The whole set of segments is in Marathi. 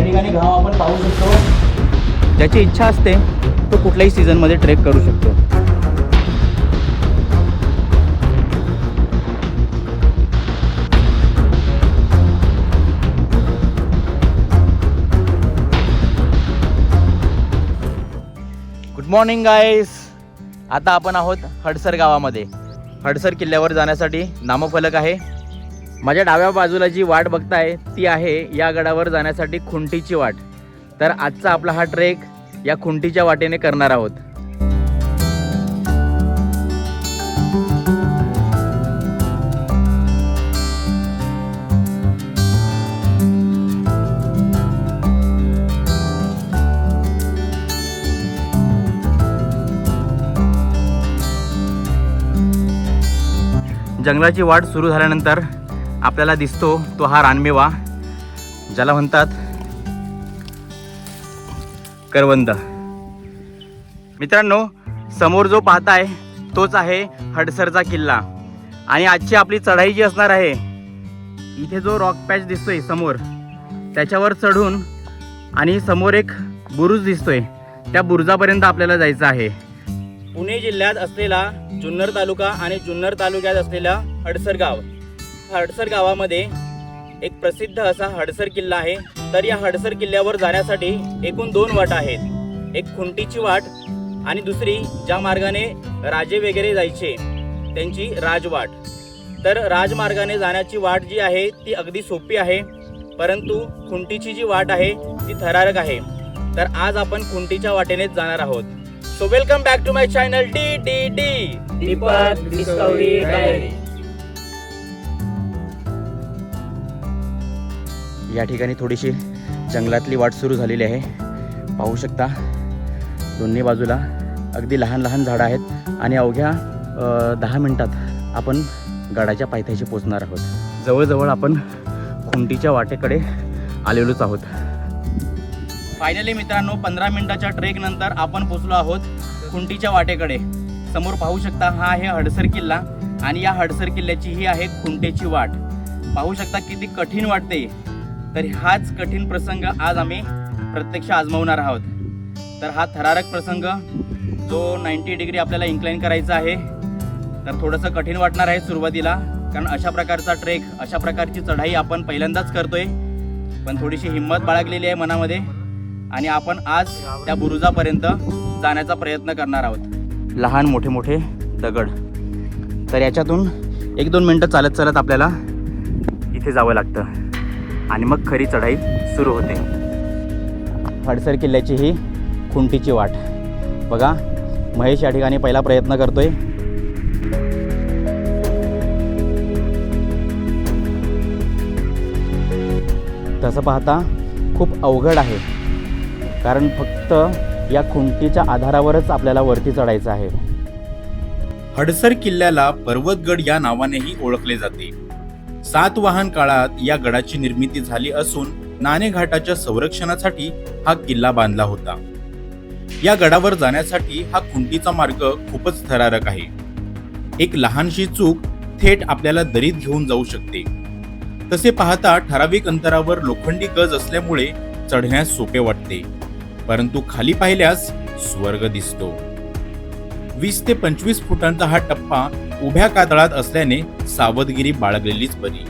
ठिकाणी घाव आपण पाहू शकतो. ज्याची इच्छा असते तो कुठल्याही सीझनमध्ये ट्रेक करू शकतो. गुड मॉर्निंग गाईस. आता आपण आहोत हडसर गावामध्ये. हडसर किल्ल्यावर जाण्यासाठी नामफलक आहे. माझ्या डाव्या बाजूला जी वाट बघताय ती आहे या गडावर जाण्यासाठी खुंटीची वाट. तर आजचा आपला हा ट्रेक या खुंटीच्या वाटेने करणार आहोत. जंगलाची वाट सुरू झाल्यानंतर आपल्याला दिसतो तो हा रानमेवा, ज्याला म्हणतात करवंद. मित्रांनो, समोर जो पाहताय तोच आहे हडसरचा किल्ला. आणि आजची आपली चढाई जी असणार आहे, इथे जो रॉक पॅच दिसतोय समोर, त्याच्यावर चढून आणि समोर एक बुरुज दिसतोय, त्या बुरुजापर्यंत आपल्याला जायचं आहे. पुणे जिल्ह्यात असलेला जुन्नर तालुका आणि जुन्नर तालुक्यात असलेला हडसर गाव. हडसर गावामध्ये एक प्रसिद्ध असा हडसर किल्ला आहे. तर या हडसर किल्ल्यावर जाण्यासाठी एकूण 2 वाटा आहेत. एक खुंटीची वाट आणि दुसरी ज्या मार्गाने राजे वगैरे जायचे त्यांची राजवाट. तर राजमार्गाने जाण्याची वाट जी आहे ती अगदी सोपी आहे, परंतु खुंटीची जी वाट आहे ती थरारक आहे. तर आज आपण खुंटीच्या वाटेनेच जाणार आहोत. So welcome back to my channel DDD Deepak discovery diary. या ठिकाणी थोडीशी जंगलातली वाट सुरू झालेली आहे. पाहू शकता दोन्ही बाजूला अगदी लहान लहान झाडं आहेत आणि अवघ्या 10 मिनिटात आपण गडाच्या पायथ्याशी पोचणार आहोत. जवळजवळ आपण खुंटीच्या वाटेकडे आलेलोच आहोत. फायनली मित्रांनो, 15 मिनिटाच्या ट्रेक नंतर आपण पोचलो आहोत खुंटीच्या वाटेकडे. समोर पाहू शकता हा आहे हडसर किल्ला आणि या हडसर किल्ल्याची ही आहे खुंटेची वाट. पाहू शकता किती कठीण वाटते. तर हाच कठीण प्रसंग आज आम्ही प्रत्यक्ष आजमावणार आहोत. तर हा थरारक प्रसंग जो 90 डिग्री आपल्याला इन्क्लाइन करायचा आहे, तर थोडंसं कठीण वाटणार आहे सुरुवातीला, कारण अशा प्रकारचा ट्रेक, अशा प्रकारची चढाई आपण पहिल्यांदाच करतोय. पण थोडीशी हिंमत बाळगलेली आहे मनामध्ये आणि आपण आज त्या बुरुजापर्यंत जाण्याचा प्रयत्न करणार आहोत. लहान मोठे मोठे दगड. तर याच्यातून 1-2 मिनटं चालत चालत आपल्याला इथे जावं लागतं आणि मग खरी चढाई सुरू होते. हडसर किल्ल्याची ही खुंटीची वाट बघा. महेश या ठिकाणी पहिला प्रयत्न करतोय. तसं पाहता खूप अवघड आहे, कारण फक्त या खुंटीच्या आधारावरच आपल्याला वरती चढायचं आहे. हडसर किल्ल्याला पर्वतगड या नावानेही ओळखले जाते. सातवाहन काळात या गडाची निर्मिती झाली असून नाणेघाटाच्या संरक्षणासाठी हा किल्ला बांधला होता. या गडावर जाण्यासाठी हा खुंटीचा मार्ग खूपच थरारक आहे. एक लहानशी चूक थेट आपल्याला दरीत घेऊन जाऊ शकते. तसे पाहता ठराविक अंतरावर लोखंडी गज असल्यामुळे चढण्यास सोपे वाटते, परंतु खाली पाहिल्यास स्वर्ग दिसतो. 20 ते 25 फुटांचा हा टप्पा उभ्या कातळात असल्याने सावधगिरी बाळगलेलीच बरी.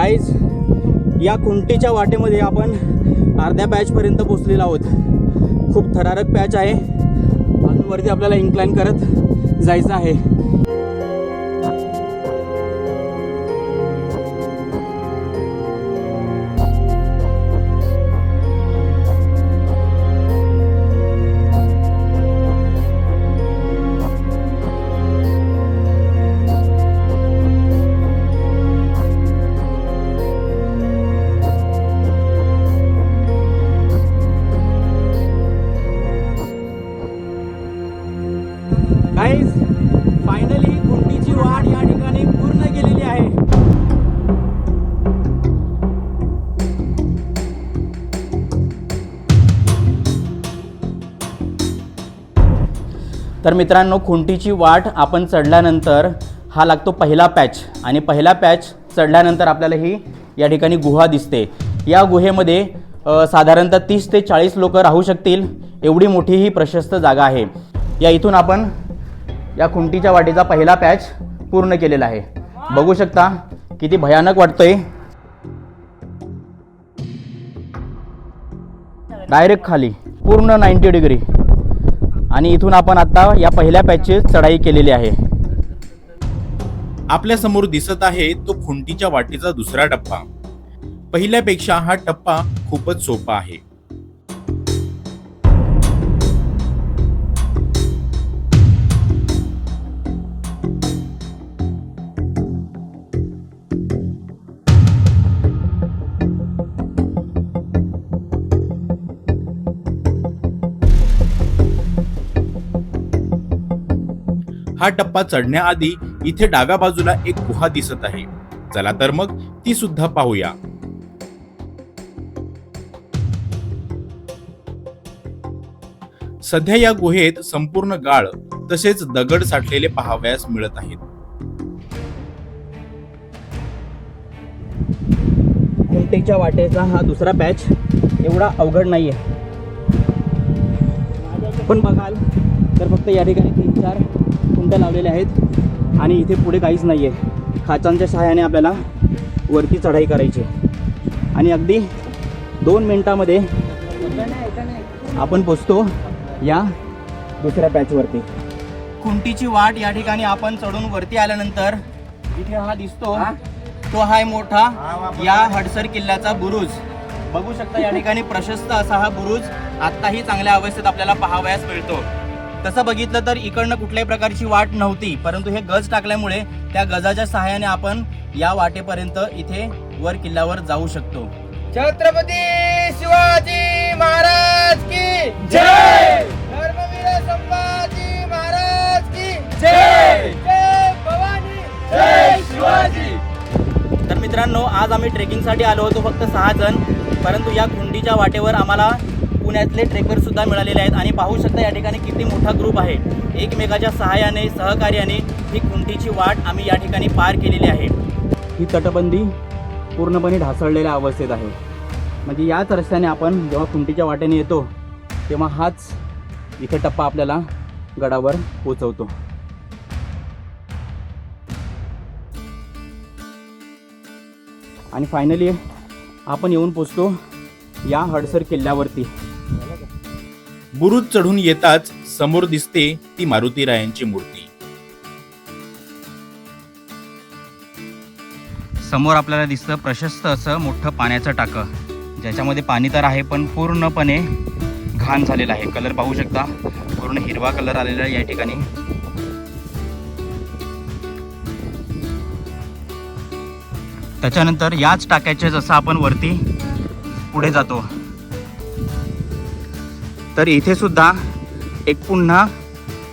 गाईज, या खुंटीच्या वाटेमध्ये आपण अर्ध्या पॅचपर्यंत पोचलेलो आहोत. खूप थरारक पॅच आहे. अजून वरती आपल्याला इन्क्लाइन करत जायचं आहे. गाईज, फायनली खुंटीची वाट या ठिकाणी पूर्ण केलेली आहे. तर मित्रांनो, खुंटीची वाट आपण चढल्यानंतर हा लागतो पहिला पॅच आणि पहिला पॅच चढल्यानंतर आपल्याला ही या ठिकाणी गुहा दिसते. या गुहेमध्ये साधारणतः 30 ते 40 लोक राहू शकतील, एवढी मोठी ही प्रशस्त जागा आहे. या इथून आपण या खुंटीच्या वाटेचा पहिला पॅच पूर्ण केलेला आहे. बघू शकता किती भयानक वाटतोय. डायरेक्ट खाली पूर्ण 90 डिग्री. आणि इथून आपण आता या पहिल्या पॅचची चढाई केलेली आहे. आपल्या समोर दिसत आहे तो खुंटीच्या वाटेचा दुसरा टप्पा. पहिल्यापेक्षा हा टप्पा खूपच सोपा आहे. हा टप्पा चढण्याआधी इथे डाव्या बाजूला एक गुहा दिसत आहे. चला तर मग ती सुद्धा पाहूया. सध्या या गुहेत संपूर्ण गाळ तसेच दगड साठलेले पाहावयास मिळत आहेत. खुंटीच्या वाटेचा हा दुसरा पॅच एवढा अवघड नाहीये. पण बघाल तर फक्त या ठिकाणी 3-4 खुंट्या लावलेल्या आहेत आणि इथे पुढे काहीच नाही आहे. खाचांच्या सहाय्याने आपल्याला वरती चढाई करायची आणि अगदी 2 मिनिटामध्ये आपण पोचतो या दुसऱ्या पॅचवरती. खुंटीची वाट या ठिकाणी आपण चढून वरती आल्यानंतर इथे हा दिसतो, तो हा मोठा या हडसर किल्ल्याचा बुरुज. बघू शकता या ठिकाणी प्रशस्त असा हा बुरुज आत्ताही चांगल्या अवस्थेत आपल्याला पाहावयास मिळतो. तसं बघितलं तर इकडनं कुठल्याही प्रकारची वाट नव्हती, परंतु हे गज टाकल्यामुळे त्या गजाच्या सहाय्याने आपण या वाटेपर्यंत इथे वर किल्ल्यावर जाऊ शकतो. छत्रपती शिवाजी महाराज की जय. धर्मवीर संभाजी महाराज की जय. जय भवानी, जय शिवाजी. तर मित्रांनो, आज आम्ही ट्रेकिंगसाठी आलो होतो फक्त 6 जण, परंतु या खुंटीच्या वाटेवर आम्हाला पुण्यातले ट्रेकर सुद्धा मिळालेले आहेत आणि पाहू शकता या ठिकाणी किती मोठा ग्रुप आहे. एकमेकाच्या सहाय्याने सहकार्याने ही खुंटीची वाट आम्ही या ठिकाणी पार केलेली आहे. ही तटबंदी पूर्णपणे ढासळलेल्या अवस्थेत आहे. म्हणजे याच रस्त्याने आपण जेव्हा खुंटीच्या वाटेने येतो तेव्हा हाच इथे टप्पा आपल्याला गडावर पोचवतो. आणि फायनली आपण येऊन पोचतो या हडसर किल्ल्यावरती. बुरुज चढून येताच समोर दिसते ती मारुतीरायांची मूर्ती. समोर आपल्याला दिसतं प्रशस्त असं मोठं पाण्याचं टाकं, ज्याच्यामध्ये पाणी तर आहे पण पूर्णपणे घाण झालेलं आहे. कलर पाहू शकता, पूर्ण हिरवा कलर आलेला आहे या ठिकाणी. त्याच्यानंतर याच टाक्याचे जसं आपण वरती पुढे जातो तर इथे सुद्धा एक पुन्हा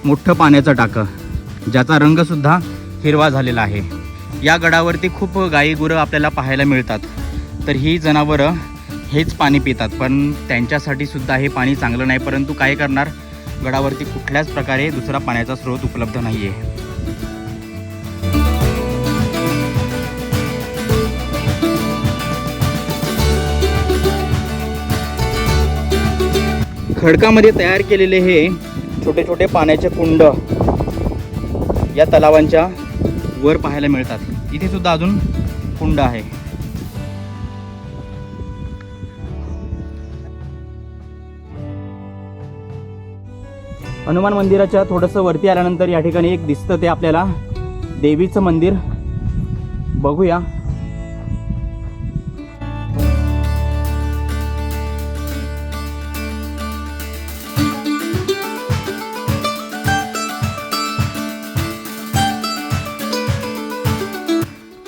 मोठं पाण्याचं टाकं, ज्याचा रंग सुद्धा हिरवा झालेला आहे. या गडावरती खूप गाई गुरं आपल्याला पाहायला मिळतात. तर ही जनावरं हेच पाणी पितात, पण त्यांच्यासाठी सुद्धा हे पाणी चांगलं नाही. परंतु काय करणार, गडावरती कुठल्याच प्रकारे दुसरा पाण्याचा स्रोत उपलब्ध नाही आहे. खडकामध्ये तयार केलेले हे छोटे छोटे पाण्याचे कुंड या तलावांच्या वर पाहायला मिळतात. इथे सुद्धा अजून कुंड आहे. हनुमान मंदिराच्या थोडंसं वरती आल्यानंतर या ठिकाणी एक दिसतं ते आपल्याला देवीचं मंदिर बघूया.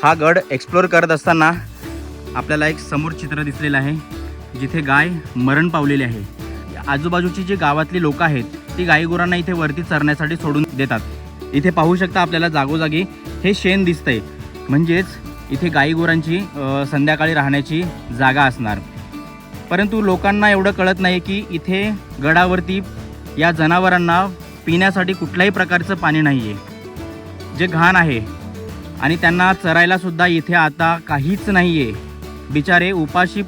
हा गड एक्सप्लोर करत असताना आपल्याला एक समोर चित्र दिसलेलं आहे जिथे गाय मरण पावलेली आहे. आजूबाजूची जी गावातली लोक आहेत ती गायीगुरांना इथे वरती चरण्यासाठी सोडून देतात. इथे पाहू शकता आपल्याला जागोजागी हे शेण दिसतंय, म्हणजेच इथे गायीगुरांची संध्याकाळी राहण्याची जागा असणार. परंतु लोकांना एवढं कळत नाही की इथे गडावरती या जनावरांना पिण्यासाठी कुठल्याही प्रकारचं पाणी नाही आहे, जे घाण आहे, आणि त्यांना चरायला सुद्धा इथे आता काहीच नाही आहे. बिचारे उपाशी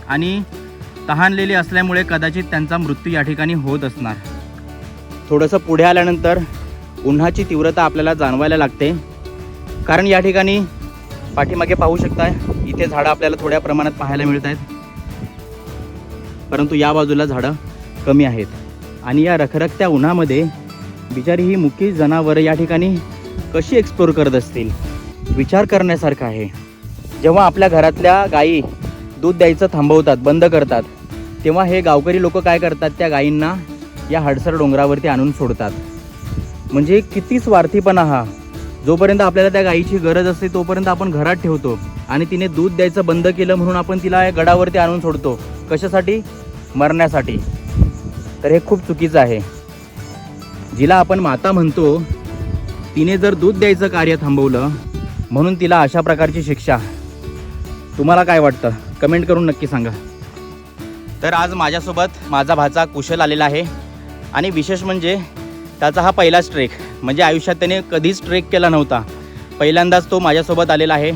आणि तहानलेले असल्यामुळे कदाचित त्यांचा मृत्यू या ठिकाणी होत असणार. थोडंसं पुढे आल्यानंतर उन्हाची तीव्रता आपल्याला जाणवायला लागते, कारण या ठिकाणी पाठीमागे पाहू शकता इथे झाडं आपल्याला थोड्या प्रमाणात पाहायला मिळत आहेत, परंतु या बाजूला झाडं कमी आहेत. आणि या रखरखत्या उन्हामध्ये बिचारी ही मुकी जनावरं या ठिकाणी कशी एक्सप्लोर करत असतील, विचार करण्यासारखं आहे. जेव्हा आपल्या घरातल्या गायी दूध द्यायचं थांबवतात, बंद करतात, तेव्हा हे गावकरी लोक काय करतात, त्या गायींना या हडसर डोंगरावरती आणून सोडतात. म्हणजे किती स्वार्थीपणा हा. जोपर्यंत आपल्याला त्या गायीची गरज असते तोपर्यंत आपण घरात ठेवतो, आणि तिने दूध द्यायचं बंद केलं म्हणून आपण तिला या गडावरती आणून सोडतो. कशासाठी? मरण्यासाठी. तर हे खूप चुकीचं आहे. जिला आपण माता म्हणतो तिने जर दूध द्यायचं कार्य थांबवलं म्हणून तिला अशा प्रकारची शिक्षा. तुम्हाला काय वाटतं? कमेंट करून नक्की सांगा. तर आज माझ्यासोबत माझा भाचा कुशल आलेला आहे, आणि विशेष म्हणजे त्याचा हा पहिलाच ट्रेक, म्हणजे आयुष्यात त्याने कधीच ट्रेक केला नव्हता. पहिल्यांदाच तो माझ्यासोबत आलेला आहे,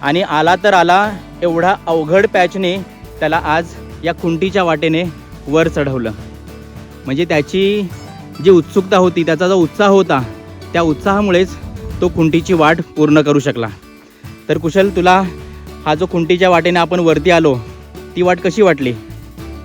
आणि आला तर आला एवढा अवघड पॅचने त्याला आज या खुंटीच्या वाटेने वर चढवलं. म्हणजे त्याची जी उत्सुकता होती, त्याचा जो उत्साह होता, त्या उत्साहामुळेच तो खुंटीची वाट पूर्ण करू शकला. तर कुशल, तुला हा जो खुंटीच्या वाटेने आपण वरती आलो ती वाट कशी वाटली?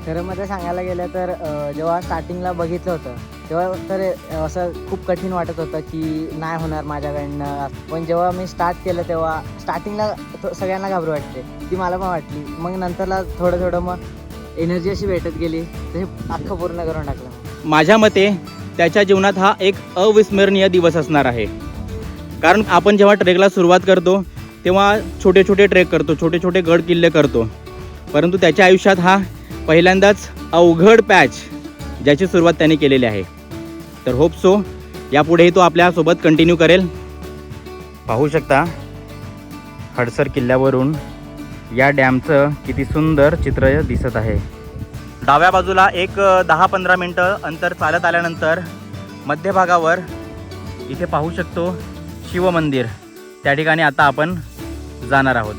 खरं मध्ये सांगायला गेलं तर जेव्हा स्टार्टिंगला बघितलं होतं तेव्हा तर असं खूप कठीण वाटत होतं की नाही होणार माझ्याकडनं. पण जेव्हा मी स्टार्ट केलं तेव्हा स्टार्टिंगला सगळ्यांना घाबरू वाटते, ती मला पण वाटली. मग नंतरला थोडं थोडं मग एनर्जी अशी भेटत गेली, तर हे अख्खं पूर्ण करून टाकलं. माझ्या मते त्याच्या जीवनात हा एक अविस्मरणीय दिवस असणार आहे. कारण आपण जेव्हा ट्रेकला सुरुवात करतो तेव्हा छोटे छोटे ट्रेक करतो, छोटे छोटे गड किल्ले करतो, परंतु त्याच्या आयुष्यात हा पहिल्यांदाच अवघड पॅच ज्याची सुरुवात त्याने केलेली आहे. तर होप सो यापुढेही तो आपल्यासोबत कंटिन्यू करेल. पाहू शकता हडसर किल्ल्यावरून या डॅमचं किती सुंदर चित्र दिसत आहे. डाव्या बाजूला एक 10-15 मिनटं अंतर चालत आल्यानंतर मध्यभागावर इथे पाहू शकतो शिवमंदिर. त्या ठिकाणी आता आपण जाणार आहोत.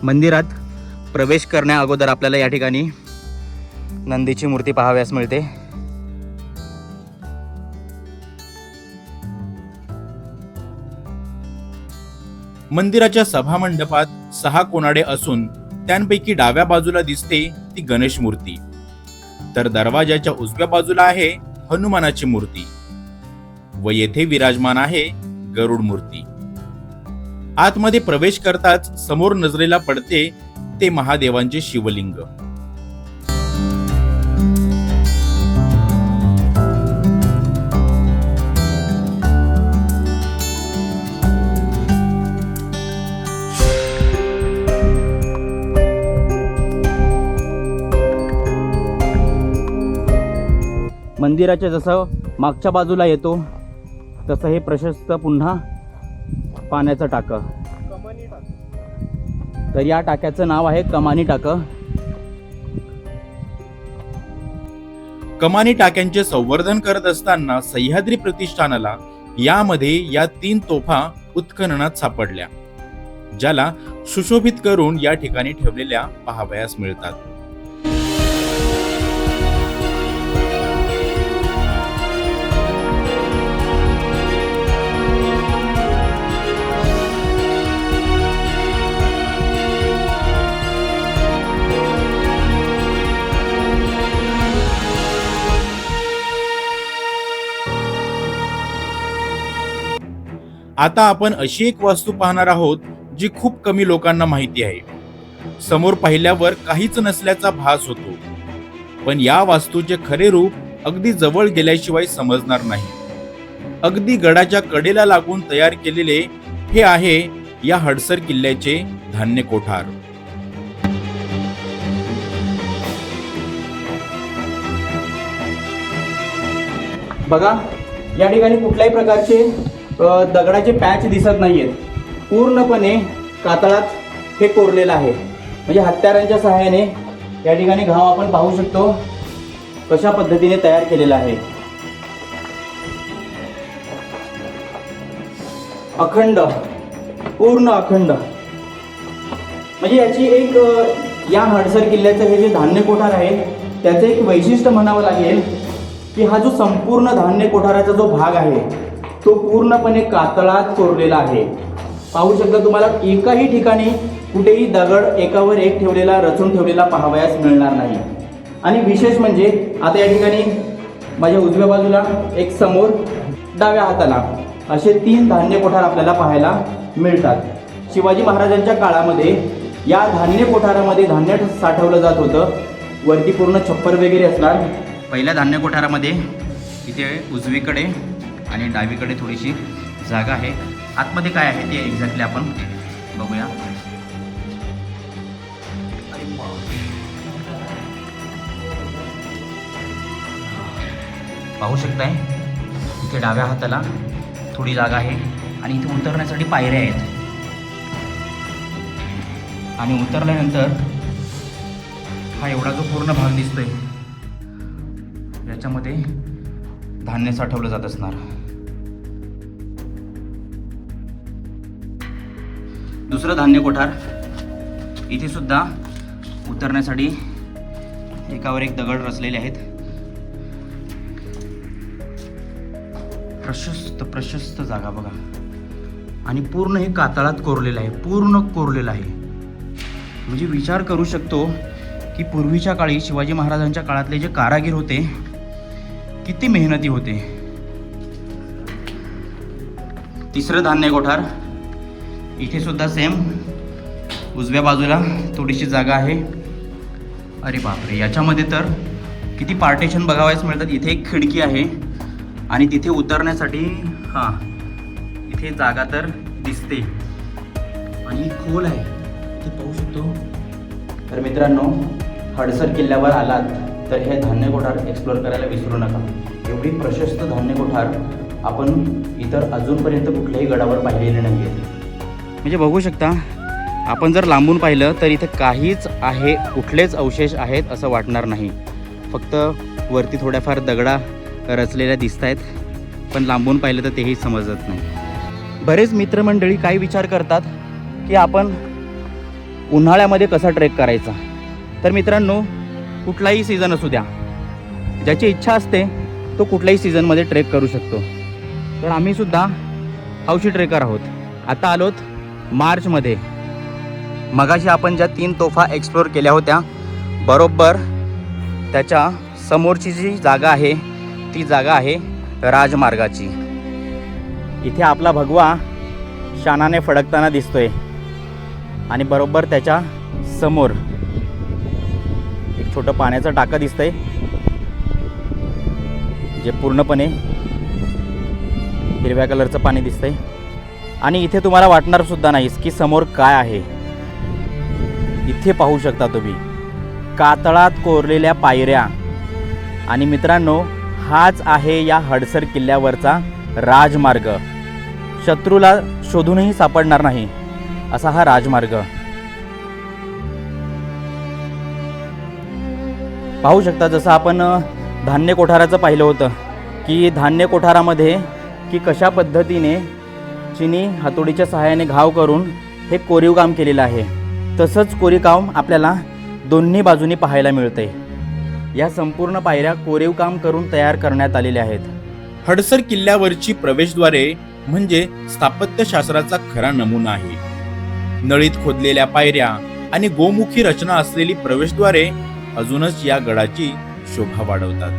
मंदिरात प्रवेश करण्या अगोदर आपल्याला या ठिकाणी नंदीची मूर्ती पाहाव्यास मिळते. मंदिराच्या सभामंडपात 6 कोनाडे असून त्यांपैकी डाव्या बाजूला दिसते ती गणेश मूर्ती, तर दरवाजाच्या उजव्या बाजूला आहे हनुमानाची मूर्ती व येथे विराजमान आहे गरुड मूर्ती. आतमध्ये प्रवेश करताच समोर नजरेला पडते ते महादेवांचे शिवलिंग. मंदिराच्या जसं मागच्या बाजूला येतो तसं हे प्रशस्त पुन्हा पाण्याचं टाकं. तर या टाक्याचं नाव आहे कमानी टाकं. कमानी टाक्यांचे संवर्धन करत असताना सह्याद्री प्रतिष्ठानाला यामध्ये या 3 तोफा उत्खननात सापडल्या, ज्याला सुशोभित करून या ठिकाणी ठेवलेल्या पाहावयास मिळतात. आता आपण अशी एक वास्तू पाहणार आहोत जी खूप कमी लोकांना माहिती आहे. समोर पाहिल्यावर काहीच नसल्याचा भास होतो, पण या वास्तूचे खरे रूप अगदी जवळ गेल्याशिवाय समजणार नाही. अगदी गडाच्या कडेला लागून तयार केलेले हे आहे या हडसर किल्ल्याचे धान्य कोठार. बघा, या ठिकाणी कुठल्याही प्रकारचे दगडाचे पॅच दिसत नाहीयेत. पूर्णपणे कातळात हे कोरलेलं आहे. म्हणजे हत्यारांच्या सहाय्याने या ठिकाणी घाव आपण पाहू शकतो कशा पद्धतीने तयार केलेला आहे. अखंड, पूर्ण अखंड. म्हणजे याची एक या हडसर किल्ल्याचं हे जे धान्य कोठार आहे त्याचं एक वैशिष्ट्य म्हणावं लागेल की हा जो संपूर्ण धान्य कोठाराचा जो भाग आहे तो पूर्णपणे कातळात कोरलेला आहे. पाहू शकता तुम्हाला एकाही ठिकाणी कुठेही दगड एकावर एक ठेवलेला, रचून ठेवलेला पाहावयास मिळणार नाही. आणि विशेष म्हणजे आता या ठिकाणी माझ्या उजव्या बाजूला एक, समोर डाव्या हाताला असे 3 धान्य कोठार आपल्याला पाहायला मिळतात. शिवाजी महाराजांच्या काळामध्ये या धान्य कोठारामध्ये धान्य साठवलं जात होतं. वरती पूर्ण छप्पर वगैरे असणार. पहिल्या धान्य कोठारामध्ये इथे उजवीकडे आणि डावीकडे थोडीशी जागा आहे. आतमध्ये काय आहे ते एक्झॅक्टली आपण बघूया. पाहू शकताय इथे डाव्या हाताला थोडी जागा आहे आणि इथे उतरण्यासाठी पायऱ्या आहेत. आणि उतरल्यानंतर हा एवढा जो पूर्ण भाग दिसतोय याच्यामध्ये धान्य साठवलं जात असणार. दुसरं धान्य कोठार, इथे सुद्धा उतरण्यासाठी एकावर एक दगड रचलेले आहेत. प्रशस्त जागा बघा. आणि पूर्ण हे कातळात कोरलेलं आहे, पूर्ण कोरलेलं आहे. म्हणजे विचार करू शकतो की पूर्वीच्या काळी शिवाजी महाराजांच्या काळातले जे कारागीर होते किती मेहनती होते. तिसरं धान्य कोठार, इथे सुद्धा सेम उजव्या बाजूला थोडीशी जागा आहे. अरे बापरे, याच्यामध्ये तर किती पार्टेशन बघावयास मिळतात. इथे एक खिडकी आहे आणि तिथे उतरण्यासाठी इथे जागा तर दिसते आणि खोल आहे, इथे पाहू शकतो. तर मित्रांनो, हडसर किल्ल्यावर आलात तर हे धान्य कोठार एक्सप्लोअर करायला विसरू नका. एवढी प्रशस्त धान्य कोठार आपण इतर अजूनपर्यंत कुठल्याही गडावर पाहिलेले नाही आहेत. म्हणजे बघू शकता, आपण जर लांबून पाहिलं तर इथं काहीच आहे, कुठलेच अवशेष आहेत असं वाटणार नाही. फक्त वरती थोड्याफार दगडा रचलेल्या दिसत आहेत, पण लांबून पाहिलं तर तेही समजत नाही. बरेच मित्रमंडळी काय विचार करतात की आपण उन्हाळ्यामध्ये कसा ट्रेक करायचा. तर मित्रांनो, कुठलाही सीझन असू द्या, ज्याची इच्छा असते तो कुठल्याही सीझनमध्ये ट्रेक करू शकतो. तर आम्ही सुद्धा हौशी ट्रेकर आहोत. आता आलोत मार्चमध्ये. मगाशी आपण ज्या 3 तोफा एक्सप्लोअर केल्या होत्या, बरोबर त्याच्या समोरची जी जागा आहे ती जागा आहे राजमार्गाची. इथे आपला भगवा शानाने फडकताना दिसतोय आणि बरोबर त्याच्या समोर एक छोटं पाण्याचं टाकं दिसतंय जे पूर्णपणे हिरव्या कलरचं पाणी दिसतंय. आणि इथे तुम्हाला वाटणार सुद्धा नाहीस की समोर काय आहे. इथे पाहू शकता तुम्ही कातळात कोरलेल्या पायऱ्या. आणि मित्रांनो, हाच आहे या हडसर किल्ल्यावरचा राजमार्ग. शत्रूला शोधूनही सापडणार नाही असा हा राजमार्ग. पाहू शकता, जसं आपण धान्य कोठाराचं पाहिलं होतं की धान्य कोठारामध्ये की कशा पद्धतीने चिनी हातोडीच्या सहाय्याने घाव करून हे कोरीव काम केलेलं आहे, तसंच कोरीव काम आपल्याला दोन्ही बाजूनी पाहायला मिळते. या संपूर्ण पायऱ्या कोरीव काम करून तयार करण्यात आलेल्या आहेत. हडसर किल्ल्यावरची प्रवेशद्वारे म्हणजे स्थापत्यशास्त्राचा खरा नमुना आहे. नळीत खोदलेल्या पायऱ्या आणि गोमुखी रचना असलेली प्रवेशद्वारे अजूनच या गडाची शोभा वाढवतात.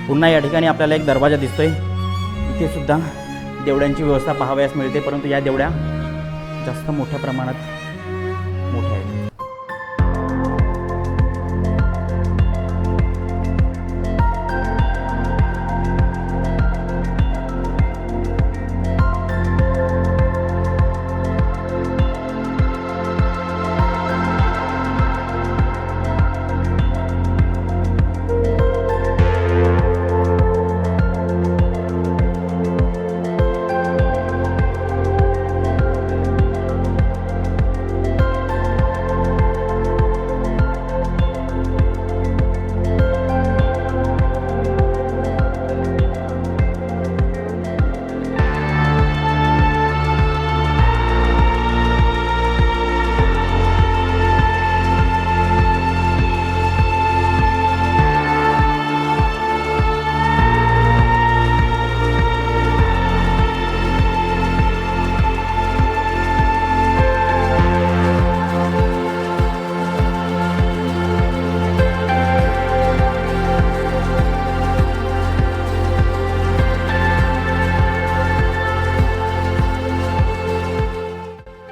पुन्हा या ठिकाणी आपल्याला एक दरवाजा दिसतोय. इथे सुद्धा देवड्यांची व्यवस्था पाहावयास मिळते, परंतु या देवड्या जास्त मोठ्या प्रमाणात मोठ्या आहेत.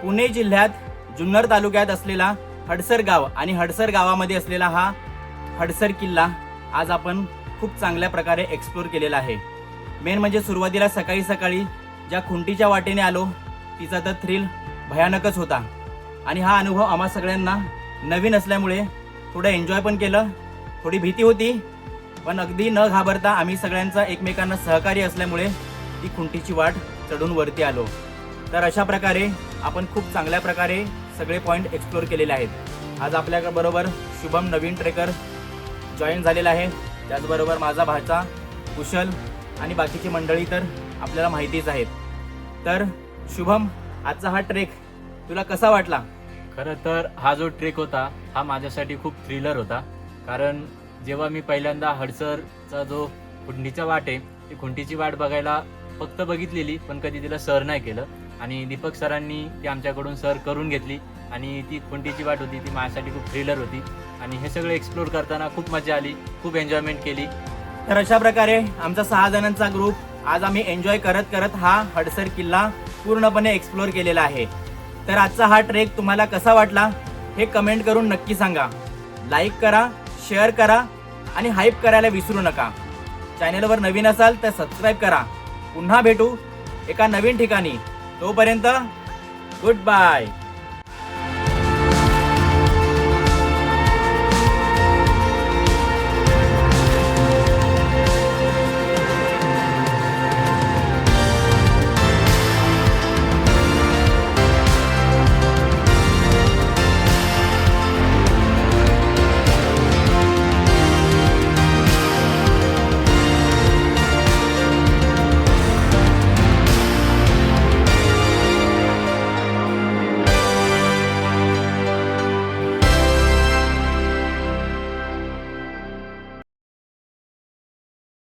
पुणे जिल्ह्यात जुन्नर तालुक्यात असलेला हडसर गाव आणि हडसर गावामध्ये असलेला हा हडसर किल्ला आज आपण खूप चांगल्या प्रकारे एक्सप्लोर केलेला आहे. मेन म्हणजे सुरुवातीला सकाळी सकाळी ज्या खुंटीच्या वाटेने आलो तिचा तर थ्रिल भयानकच होता आणि हा अनुभव आम्हा सगळ्यांना नवीन असल्यामुळे थोडं एन्जॉय पण केलं. थोडी भीती होती, पण अगदी न घाबरता आम्ही सगळ्यांचा एकमेकांना सहकार्य असल्यामुळे ती खुंटीची वाट चढून वरती आलो. तर अशा प्रकारे आपण खूप चांगल्या प्रकारे सगळे पॉईंट एक्सप्लोर केलेले आहेत. आज आपल्याबरोबर शुभम नवीन ट्रेकर जॉईन झालेला आहे, त्याचबरोबर माझा भाचा कुशल आणि बाकीची मंडळी तर आपल्याला माहितीच आहेत. तर शुभम, आजचा हा ट्रेक तुला कसा वाटला? खरं तर हा जो ट्रेक होता हा माझ्यासाठी खूप थ्रिलर होता, कारण जेव्हा मी पहिल्यांदा हडसरचा जो खुंटीचा वाट आहे ती खुंटीची वाट बघायला फक्त बघितलेली, पण कधी तिला सर नाही केलं आणि दीपक सरांनी ती आमच्याकडून सर करून घेतली आणि ती खुंटीची वाट होती ती माझ्यासाठी खूप थ्रिलर होती आणि हे सगळं एक्सप्लोर करताना खूप मजा आली, खूप एन्जॉयमेंट केली. तर अशा प्रकारे आमचा 6 जणांचा ग्रुप आज आम्ही एन्जॉय करत करत हा हडसर किल्ला पूर्णपणे एक्सप्लोर केलेला आहे. तर आजचा हा ट्रेक तुम्हाला कसा वाटला हे कमेंट करून नक्की सांगा. लाईक करा, शेअर करा आणि हाईप करायला विसरू नका. चॅनलवर नवीन असाल तर सबस्क्राईब करा. पुन्हा भेटू एका नवीन ठिकाणी. तोपर्यंत गुड बाय.